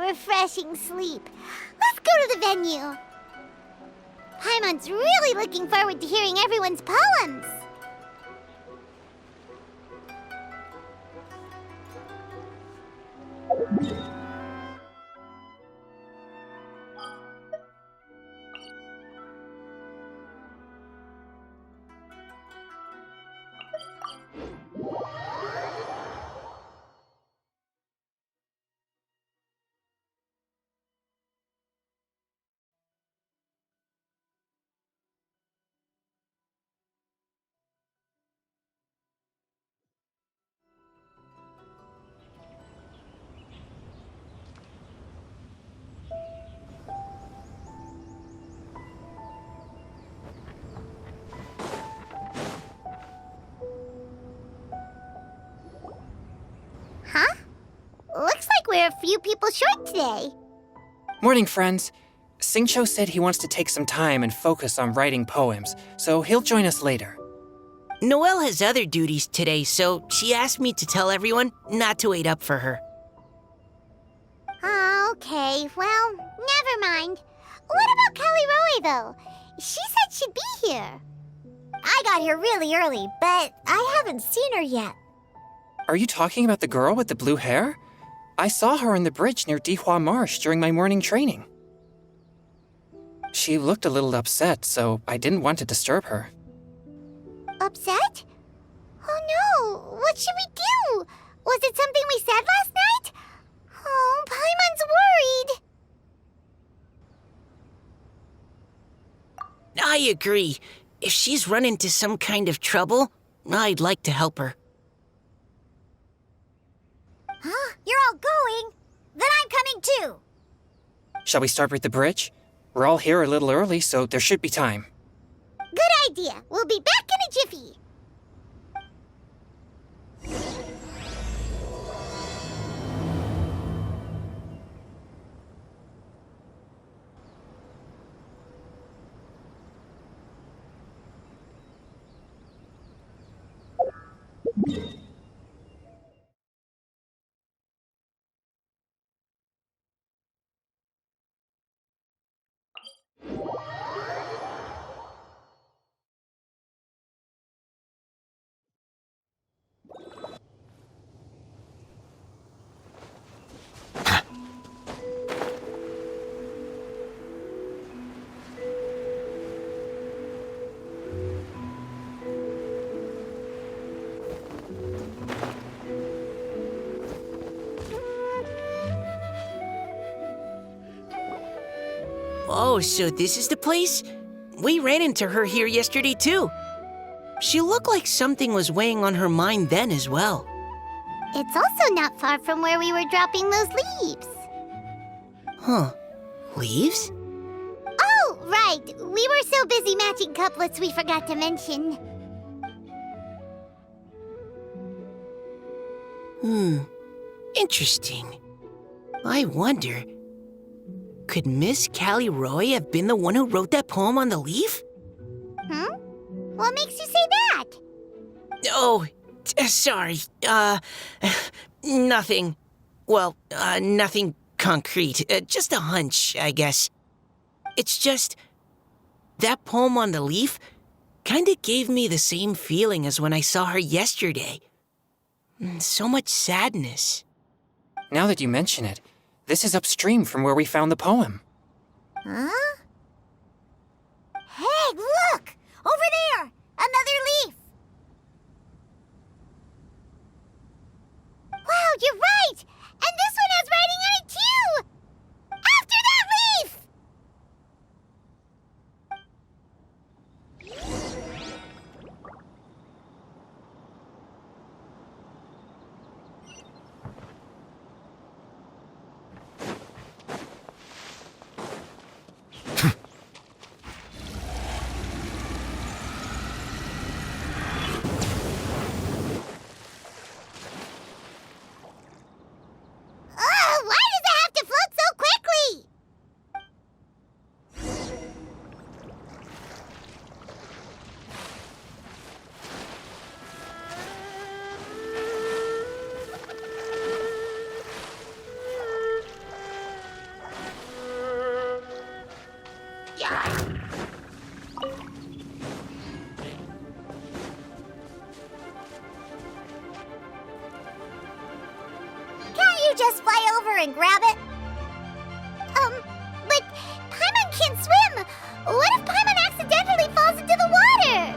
refreshing sleep. Let's go to the venue. Paimon's really looking forward to hearing everyone's poems. Huh? Looks like we're a few people short today. Morning, friends. Singcho said he wants to take some time and focus on writing poems, so he'll join us later. Noelle has other duties today, so she asked me to tell everyone not to wait up for her. Oh, okay. Well, never mind. What about Kelly Roy, though? She said she'd be here. I got here really early, but I haven't seen her yet. Are you talking about the girl with the blue hair? I saw her on the bridge near Dihua Marsh during my morning training. She looked a little upset, so I didn't want to disturb her. Upset? Oh no! What should we do? Was it something we said last night? Oh, Paimon's worried. I agree. If she's run into some kind of trouble, I'd like to help her. Huh? You're all going? Then I'm coming too. Shall we start with the bridge? We're all here a little early, so there should be time. Good idea. We'll be back in a jiffy. Oh, so this is the place? We ran into her here yesterday, too. She looked like something was weighing on her mind then as well. It's also not far from where we were dropping those leaves. Huh. Leaves? Oh, right. We were so busy matching couplets we forgot to mention. Interesting. I wonder, could Miss Callie Roy have been the one who wrote that poem on the leaf? Hmm? What makes you say that? Oh, sorry. Nothing. Well, nothing concrete. Just a hunch, I guess. It's just, that poem on the leaf kinda gave me the same feeling as when I saw her yesterday. So much sadness. Now that you mention it, this is upstream from where we found the poem. Huh? Hey, look! Over there! Another leaf! Wow, you're right! And this one has writing on it too! After that leaf! Can't you just fly over and grab it? But Paimon can't swim. What if Paimon accidentally falls into the water?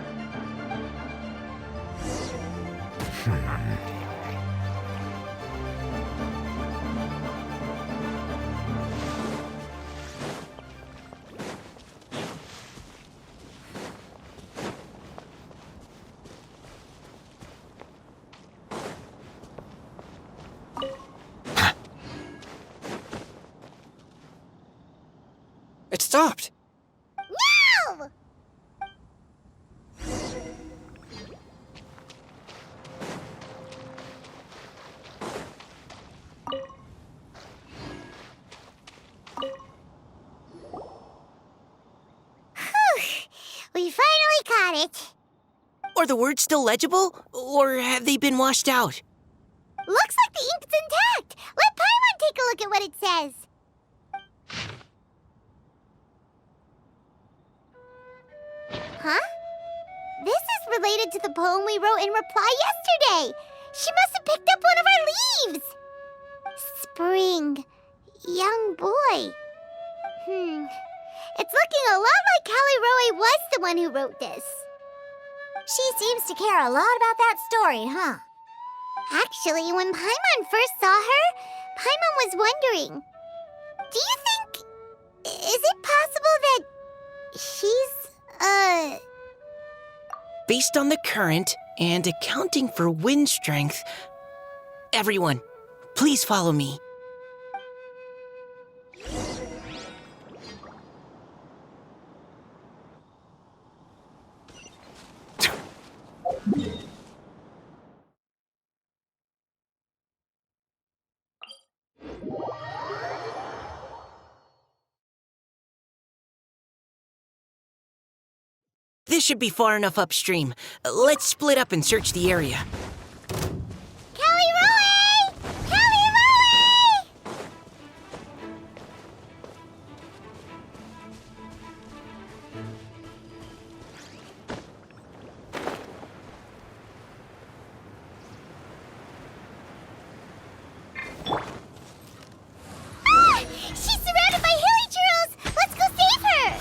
It stopped. No! We finally caught it. Are the words still legible, or have they been washed out? Looks like the ink's intact. Let Paimon take a look at what it says. Huh? This is related to the poem we wrote in reply yesterday. She must have picked up one of our leaves. Spring. Young boy. It's looking a lot like Callie Roe was the one who wrote this. She seems to care a lot about that story, huh? Actually, when Paimon first saw her, Paimon was wondering, do you think... is it possible that she's, Based on the current and accounting for wind strength, everyone, please follow me. This should be far enough upstream. Let's split up and search the area. Callie Roe! Callie Roe! Ah! She's surrounded by hilly churls! Let's go save her!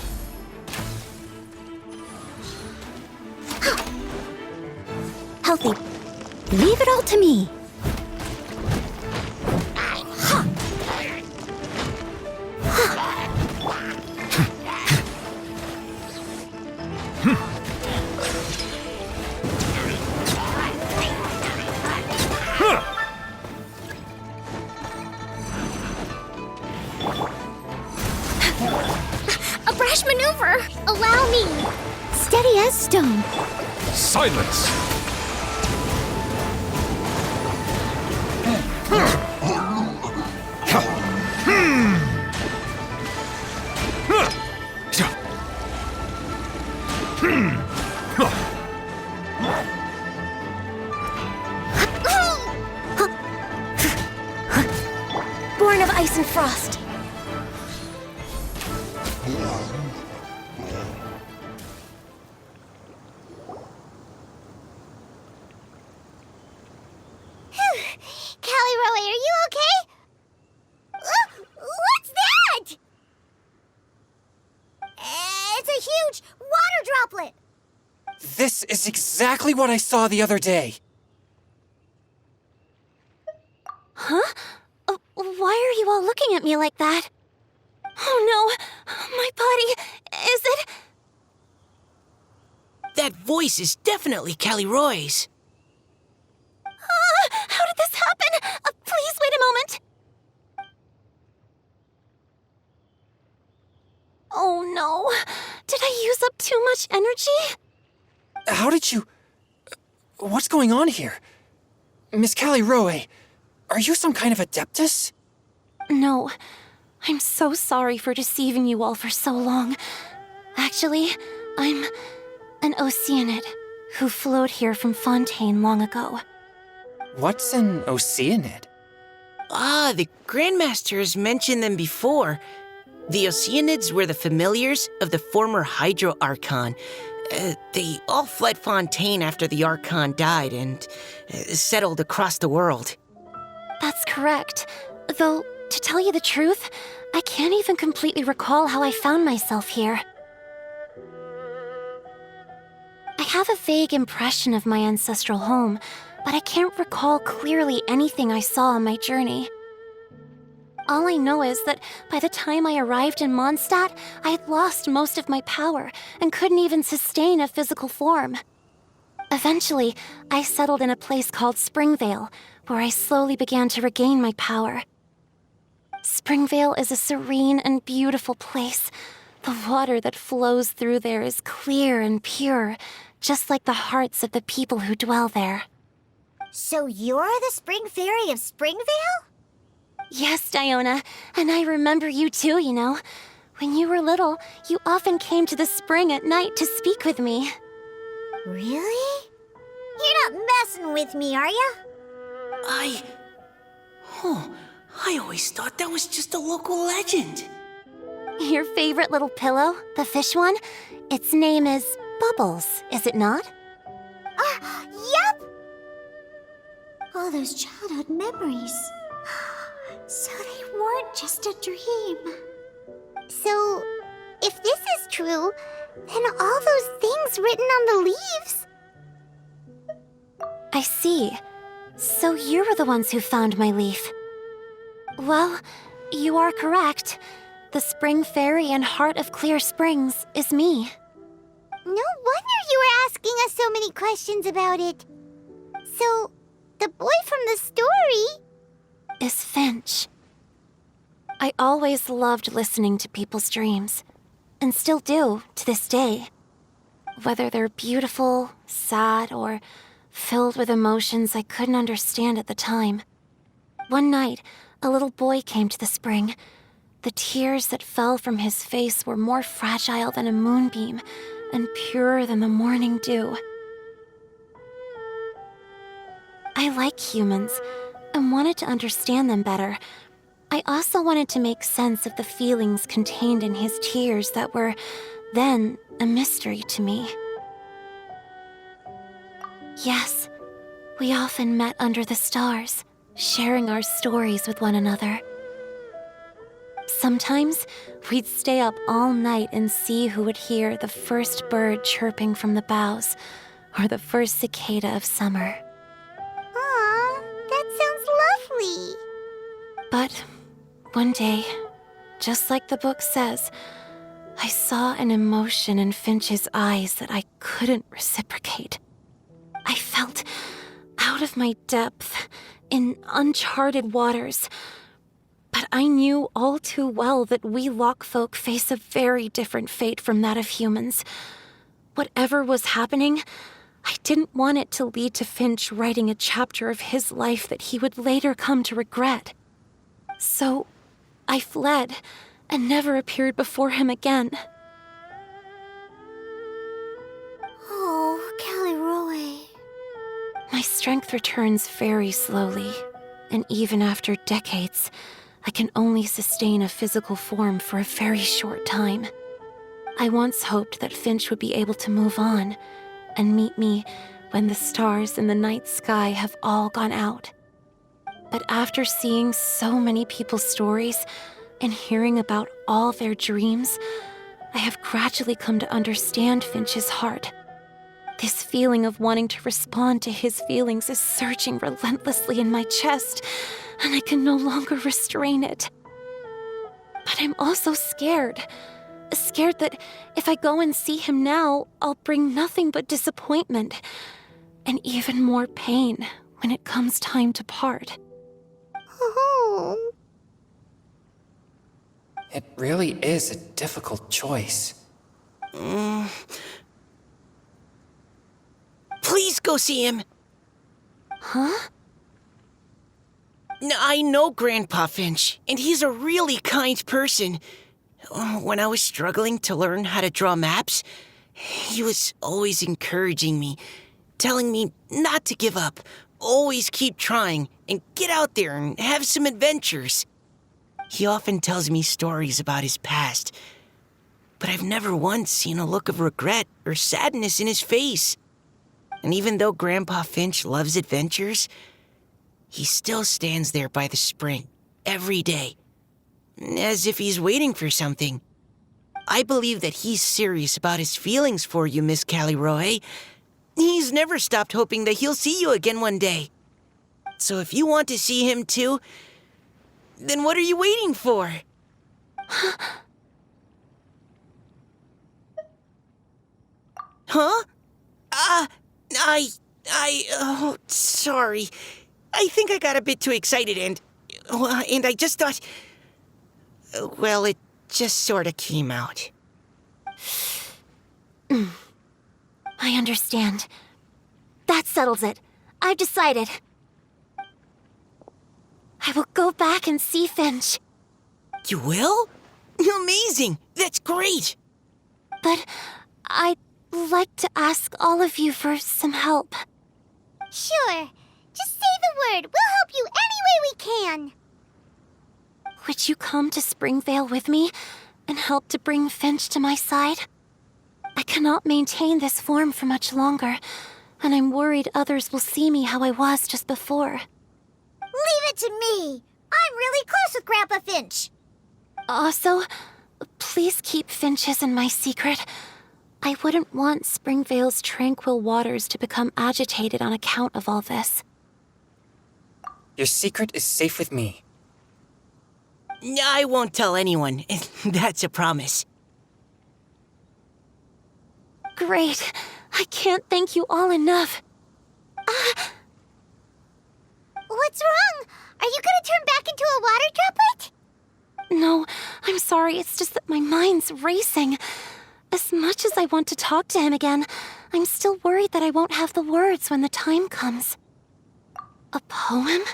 Healthy. Leave it all to me. A brash maneuver! Allow me! Steady as stone. Silence! Born of ice and frost. Callie Roe, are you okay? What's that? It's a huge water droplet. This is exactly what I saw the other day. Huh? Why are you all looking at me like that? Oh no! My body... is it... That voice is definitely Callie Roy's. How did this happen? Please wait a moment. Oh no. Did I use up too much energy? How did you... What's going on here? Miss Callie Roe, are you some kind of adeptus? No. I'm so sorry for deceiving you all for so long. Actually, I'm an Oceanid who flowed here from Fontaine long ago. What's an Oceanid? Ah, the Grandmaster has mentioned them before. The Oceanids were the familiars of the former Hydro Archon. They all fled Fontaine after the Archon died and settled across the world. That's correct. Though, to tell you the truth, I can't even completely recall how I found myself here. I have a vague impression of my ancestral home, but I can't recall clearly anything I saw on my journey. All I know is that by the time I arrived in Mondstadt, I had lost most of my power and couldn't even sustain a physical form. Eventually, I settled in a place called Springvale, where I slowly began to regain my power. Springvale is a serene and beautiful place. The water that flows through there is clear and pure, just like the hearts of the people who dwell there. So you're the Spring Fairy of Springvale? Yes, Diona, and I remember you too, you know. When you were little, you often came to the spring at night to speak with me. Really? You're not messing with me, are ya? I always thought that was just a local legend. Your favorite little pillow, the fish one? Its name is Bubbles, is it not? Yep! All those childhood memories. So they weren't just a dream. So, if this is true, then all those things written on the leaves... I see. So you were the ones who found my leaf. Well, you are correct. The Spring Fairy and Heart of Clear Springs is me. No wonder you were asking us so many questions about it. So, the boy from the story... is Finch. I always loved listening to people's dreams, and still do to this day. Whether they're beautiful, sad, or filled with emotions I couldn't understand at the time. One night, a little boy came to the spring. The tears that fell from his face were more fragile than a moonbeam and purer than the morning dew. I like humans and wanted to understand them better. I also wanted to make sense of the feelings contained in his tears that were then a mystery to me. Yes, we often met under the stars, sharing our stories with one another. Sometimes we'd stay up all night and see who would hear the first bird chirping from the boughs or the first cicada of summer. Aw, that sounds lovely. But one day, just like the book says, I saw an emotion in Finch's eyes that I couldn't reciprocate. I felt out of my depth, in uncharted waters. But I knew all too well that we Lockfolk face a very different fate from that of humans. Whatever was happening, I didn't want it to lead to Finch writing a chapter of his life that he would later come to regret. So, I fled and never appeared before him again. Oh, Callie Roy. My strength returns very slowly, and even after decades, I can only sustain a physical form for a very short time. I once hoped that Finch would be able to move on and meet me when the stars in the night sky have all gone out. But after seeing so many people's stories and hearing about all their dreams, I have gradually come to understand Finch's heart. This feeling of wanting to respond to his feelings is surging relentlessly in my chest, and I can no longer restrain it. But I'm also scared. Scared that if I go and see him now, I'll bring nothing but disappointment and even more pain when it comes time to part. Oh. It really is a difficult choice. Please go see him. Huh? I know Grandpa Finch, and he's a really kind person. When I was struggling to learn how to draw maps, he was always encouraging me, telling me not to give up, always keep trying, and get out there and have some adventures. He often tells me stories about his past, but I've never once seen a look of regret or sadness in his face. And even though Grandpa Finch loves adventures, he still stands there by the spring every day, as if he's waiting for something. I believe that he's serious about his feelings for you, Miss Callie Roe. He's never stopped hoping that he'll see you again one day. So if you want to see him too, then what are you waiting for? Huh? Oh, sorry. I think I got a bit too excited and I just thought, well, it just sort of came out. I understand. That settles it. I've decided. I will go back and see Finch. You will? Amazing! That's great! But I'd like to ask all of you for some help. Sure. Just say the word. We'll help you any way we can. Would you come to Springvale with me and help to bring Finch to my side? I cannot maintain this form for much longer, and I'm worried others will see me how I was just before. Leave it to me. I'm really close with Grandpa Finch. Also, please keep Finch's in my secret. I wouldn't want Springvale's tranquil waters to become agitated on account of all this. Your secret is safe with me. I won't tell anyone. That's a promise. Great. I can't thank you all enough. What's wrong? Are you gonna turn back into a water droplet? No, I'm sorry. It's just that my mind's racing. As much as I want to talk to him again, I'm still worried that I won't have the words when the time comes. A poem?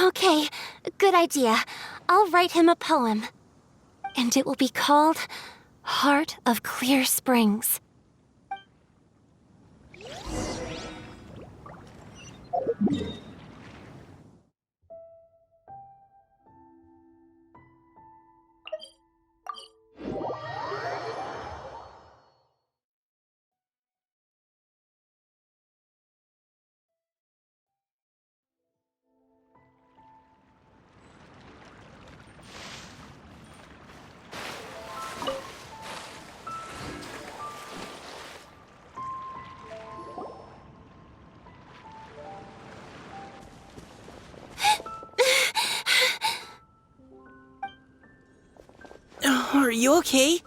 Okay, good idea. I'll write him a poem. And it will be called Heart of Clear Springs. Are you okay?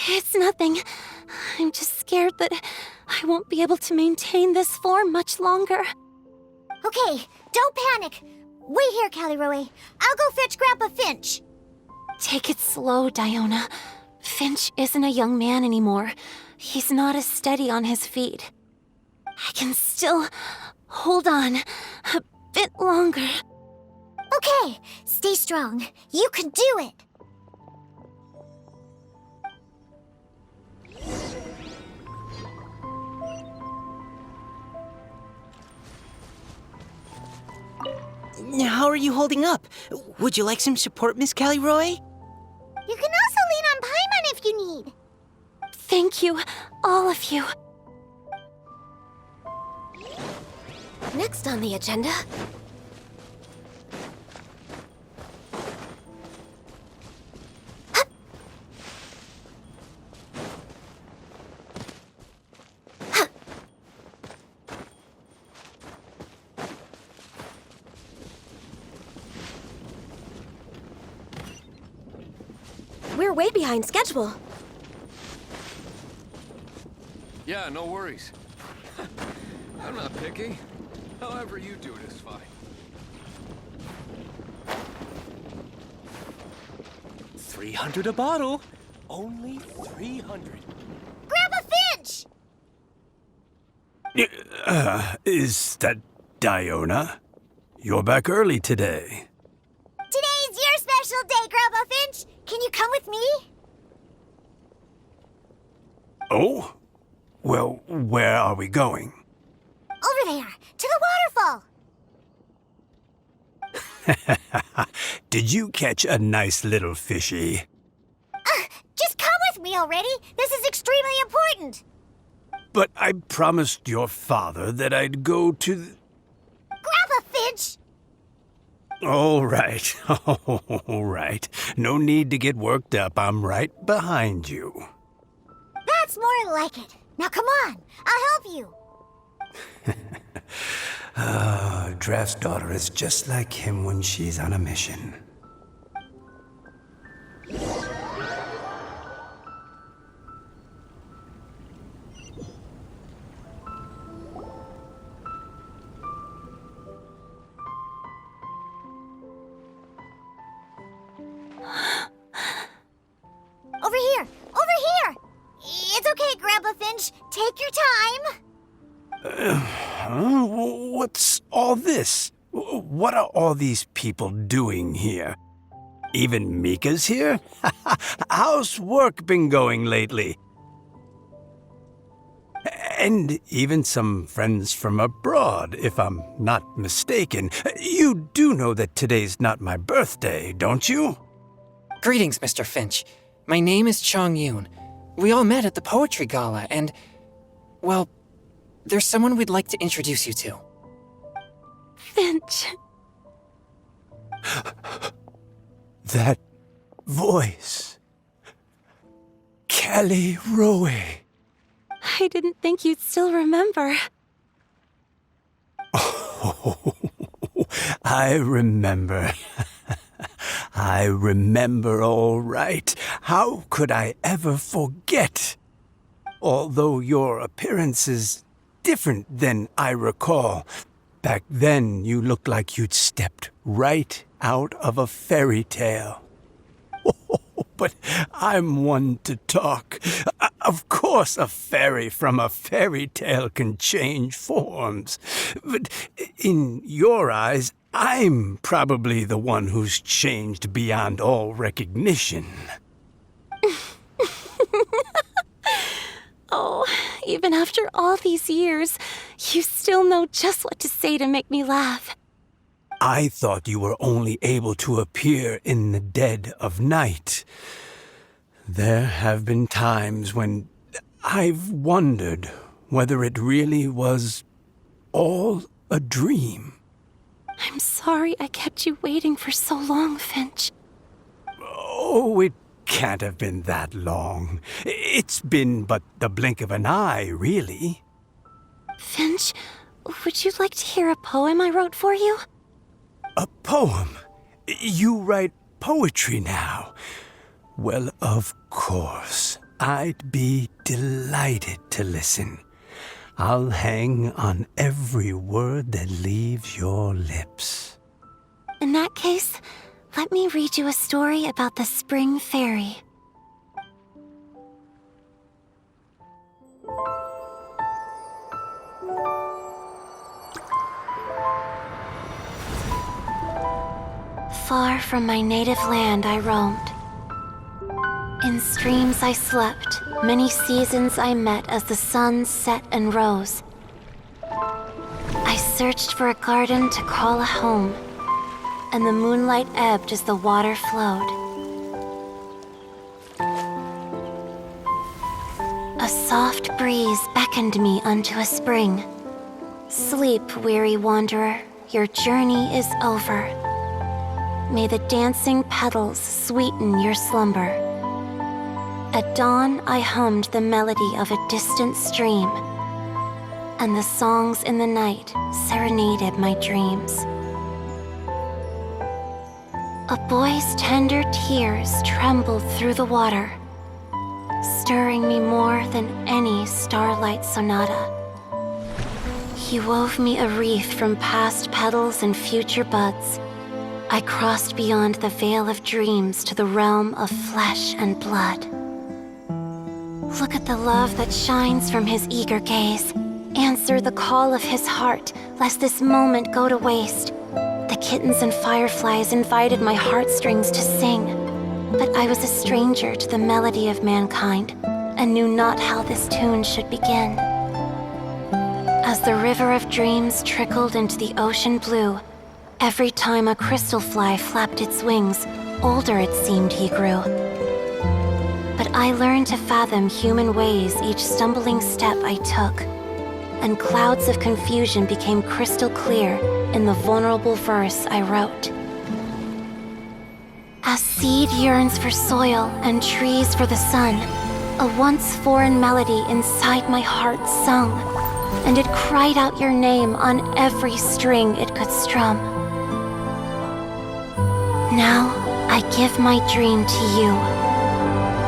It's nothing. I'm just scared that I won't be able to maintain this form much longer. Okay, don't panic. Wait here, Callie Roe. I'll go fetch Grandpa Finch. Take it slow, Diona. Finch isn't a young man anymore. He's not as steady on his feet. I can still hold on a bit longer. Okay, stay strong. You can do it. How are you holding up? Would you like some support, Miss Callie Roe? You can also lean on Paimon if you need. Thank you, all of you. Next on the agenda... We're way behind schedule. Yeah, no worries. I'm not picky. However you do it is fine. $300 a bottle. Only 300. Grandpa Finch! Is that Diona? You're back early today. Today's your special day, Grandpa Finch. Can you come with me? Oh? Well, where are we going? Over there, to the waterfall. Did you catch a nice little fishy? Just come with me already. This is extremely important. But I promised your father that I'd go to the... Grab a Finch. All right, all right. No need to get worked up. I'm right behind you. That's more like it. Now come on, I'll help you. Draft's daughter is just like him when she's on a mission. Over here, over here. It's okay, Grandpa Finch. Take your time. What's all this? What are all these people doing here? Even Mika's here? How's work been going lately? And even some friends from abroad, if I'm not mistaken. You do know that today's not my birthday, don't you? Greetings, Mr. Finch. My name is Chong Yoon. We all met at the poetry gala, and, well, there's someone we'd like to introduce you to. Finch. That voice. Callie Rowe. I didn't think you'd still remember. Oh, I remember. I remember all right. How could I ever forget? Although your appearance is different than I recall. Back then, you looked like you'd stepped right out of a fairy tale. But I'm one to talk. Of course, a fairy from a fairy tale can change forms. But in your eyes, I'm probably the one who's changed beyond all recognition. Oh, even after all these years, you still know just what to say to make me laugh. I thought you were only able to appear in the dead of night. There have been times when I've wondered whether it really was all a dream. I'm sorry I kept you waiting for so long, Finch. Oh, it can't have been that long. It's been but the blink of an eye, really. Finch, would you like to hear a poem I wrote for you? A poem? You write poetry now? Well, of course. I'd be delighted to listen. I'll hang on every word that leaves your lips. In that case, let me read you a story about the Spring Fairy. Far from my native land I roamed. In streams I slept, many seasons I met as the sun set and rose. I searched for a garden to call a home, and the moonlight ebbed as the water flowed. A soft breeze beckoned me unto a spring. Sleep, weary wanderer, your journey is over. May the dancing petals sweeten your slumber. At dawn, I hummed the melody of a distant stream, and the songs in the night serenaded my dreams. A boy's tender tears trembled through the water, stirring me more than any starlight sonata. He wove me a wreath from past petals and future buds. I crossed beyond the veil of dreams to the realm of flesh and blood. Look at the love that shines from his eager gaze. Answer the call of his heart, lest this moment go to waste. The kittens and fireflies invited my heartstrings to sing, but I was a stranger to the melody of mankind, and knew not how this tune should begin. As the river of dreams trickled into the ocean blue, every time a crystal fly flapped its wings, older it seemed he grew. But I learned to fathom human ways each stumbling step I took, and clouds of confusion became crystal clear in the vulnerable verse I wrote. As seed yearns for soil and trees for the sun, a once foreign melody inside my heart sung, and it cried out your name on every string it could strum. Now I give my dream to you.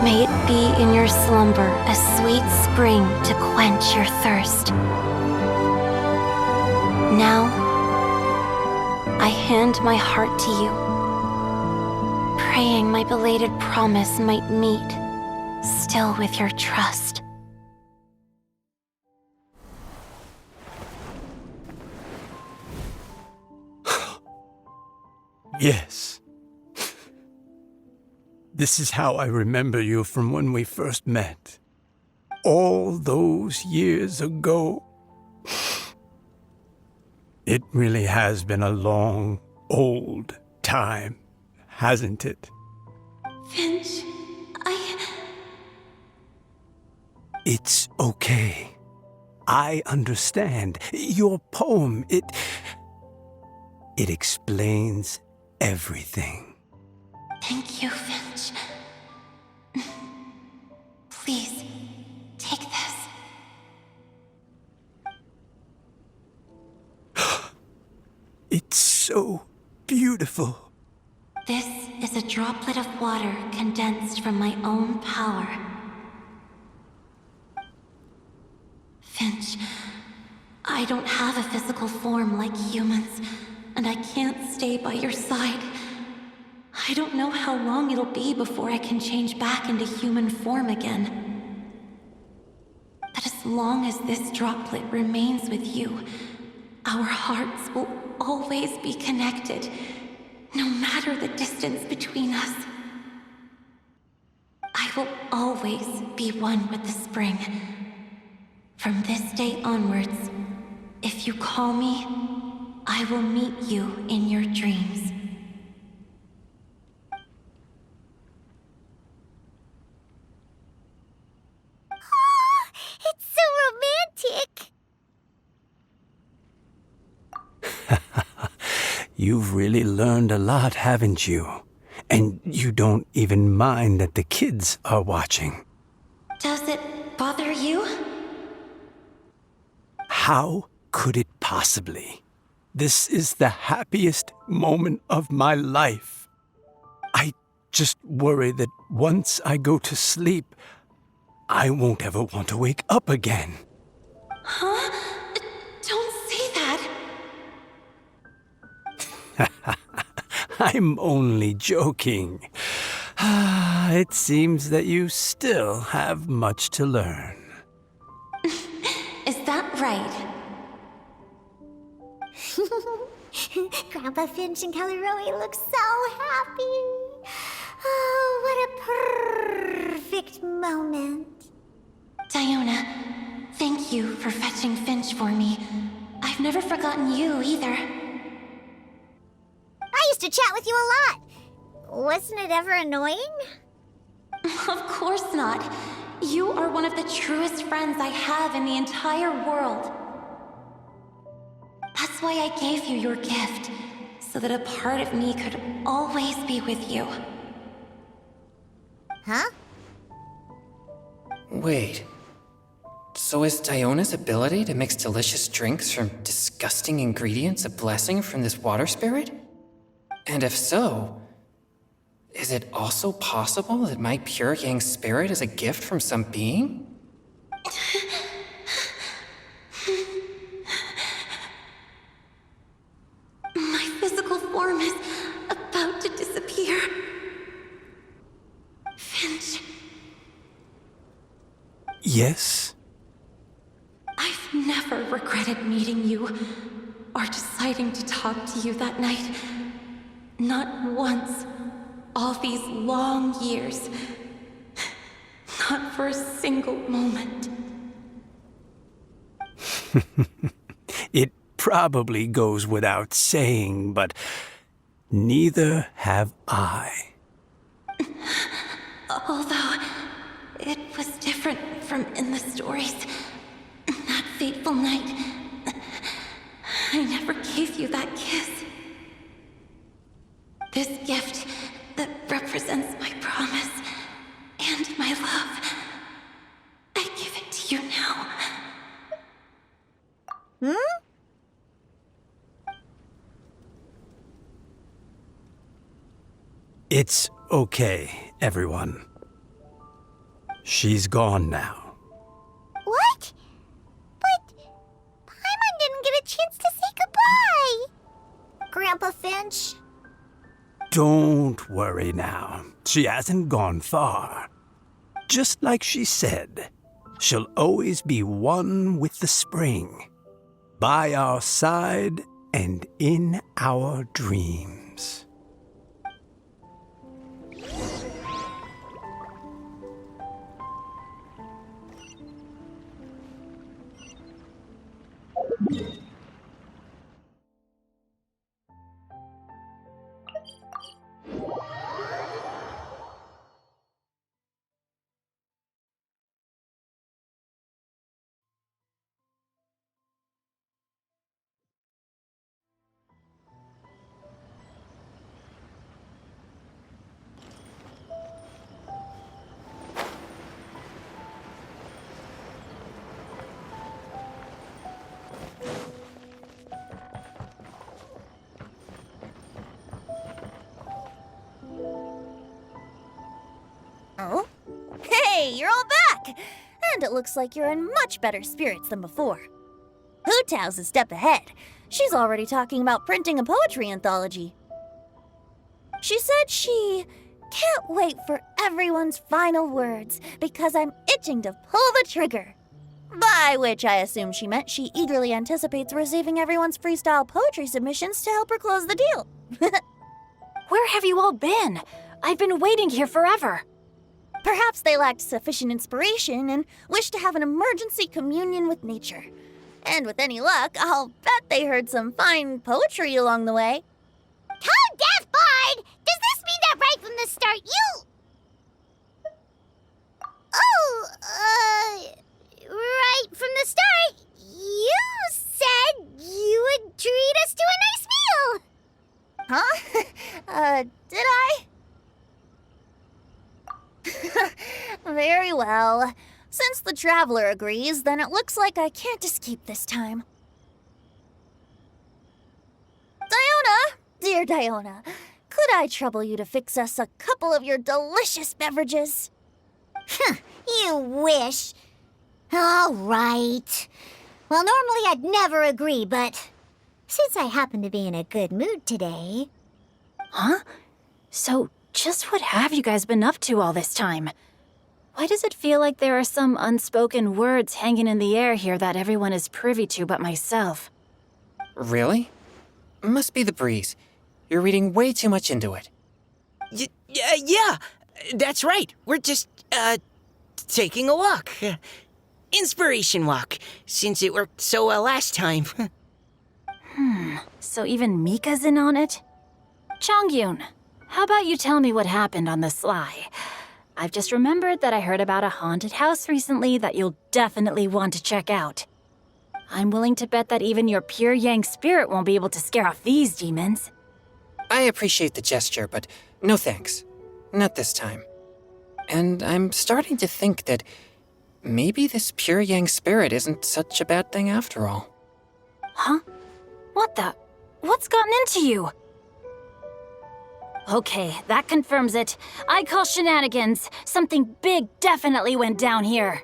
May it be in your slumber a sweet spring to quench your thirst. Now I hand my heart to you, praying my belated promise might meet, still with your trust. Yes. This is how I remember you from when we first met. All those years ago. It really has been a long, old time, hasn't it? Finch, It's okay. I understand. Your poem, it explains everything. Thank you, Finch. Please, take this. It's so beautiful. This is a droplet of water condensed from my own power. Finch, I don't have a physical form like humans, and I can't stay by your side. I don't know how long it'll be before I can change back into human form again. But as long as this droplet remains with you, our hearts will always be connected, no matter the distance between us. I will always be one with the spring. From this day onwards, if you call me, I will meet you in your dreams. It's so romantic! You've really learned a lot, haven't you? And you don't even mind that the kids are watching. Does it bother you? How could it possibly? This is the happiest moment of my life. I just worry that once I go to sleep, I won't ever want to wake up again. Huh? Don't say that. I'm only joking. It seems that you still have much to learn. Is that right? Grandpa Finch and Kelly Rowie look so happy. Oh, what a perfect moment. Diona, thank you for fetching Finch for me. I've never forgotten you either. I used to chat with you a lot. Wasn't it ever annoying? Of course not. You are one of the truest friends I have in the entire world. That's why I gave you your gift, so that a part of me could always be with you. Huh? Wait. So is Diona's ability to mix delicious drinks from disgusting ingredients a blessing from this water spirit? And if so, is it also possible that my pure yang spirit is a gift from some being? My physical form is about to disappear. Finch, Yes? I've never regretted meeting you or deciding to talk to you that night. Not once. All these long years. Not for a single moment. It probably goes without saying, but neither have I. Although it was different from in the stories. That fateful night, I never gave you that kiss. This gift that represents my promise and my love, I give it to you now. It's okay, everyone. She's gone now. What? But Paimon didn't get a chance to say goodbye. Grandpa Finch? Don't worry now. She hasn't gone far. Just like she said, she'll always be one with the spring, by our side and in our dreams. Oh? Hey, you're all back! And it looks like you're in much better spirits than before. Hu Tao's a step ahead. She's already talking about printing a poetry anthology. She said she can't wait for everyone's final words because I'm itching to pull the trigger. By which I assume she meant she eagerly anticipates receiving everyone's freestyle poetry submissions to help her close the deal. Where have you all been? I've been waiting here forever. Perhaps they lacked sufficient inspiration and wished to have an emergency communion with nature. And with any luck, I'll bet they heard some fine poetry along the way. Tone deaf, Bard! Does this mean that right from the start you... right from the start, you said you would treat us to a nice meal! Huh? Did I? Very well. Since the Traveler agrees, then it looks like I can't escape this time. Diona! Dear Diona, could I trouble you to fix us a couple of your delicious beverages? You wish. All right. Well, normally I'd never agree, but since I happen to be in a good mood today... Huh? So, just what have you guys been up to all this time? Why does it feel like there are some unspoken words hanging in the air here that everyone is privy to but myself? Really? Must be the breeze. You're reading way too much into it. Yeah, that's right. We're just, taking a walk. Inspiration walk, since it worked so well last time. So even Mika's in on it? Chongyun, how about you tell me what happened on the sly? I've just remembered that I heard about a haunted house recently that you'll definitely want to check out. I'm willing to bet that even your pure Yang spirit won't be able to scare off these demons. I appreciate the gesture, but no thanks. Not this time. And I'm starting to think that maybe this pure Yang spirit isn't such a bad thing after all. Huh? What the? What's gotten into you? Okay, that confirms it. I call shenanigans. Something big definitely went down here.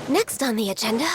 Next on the agenda,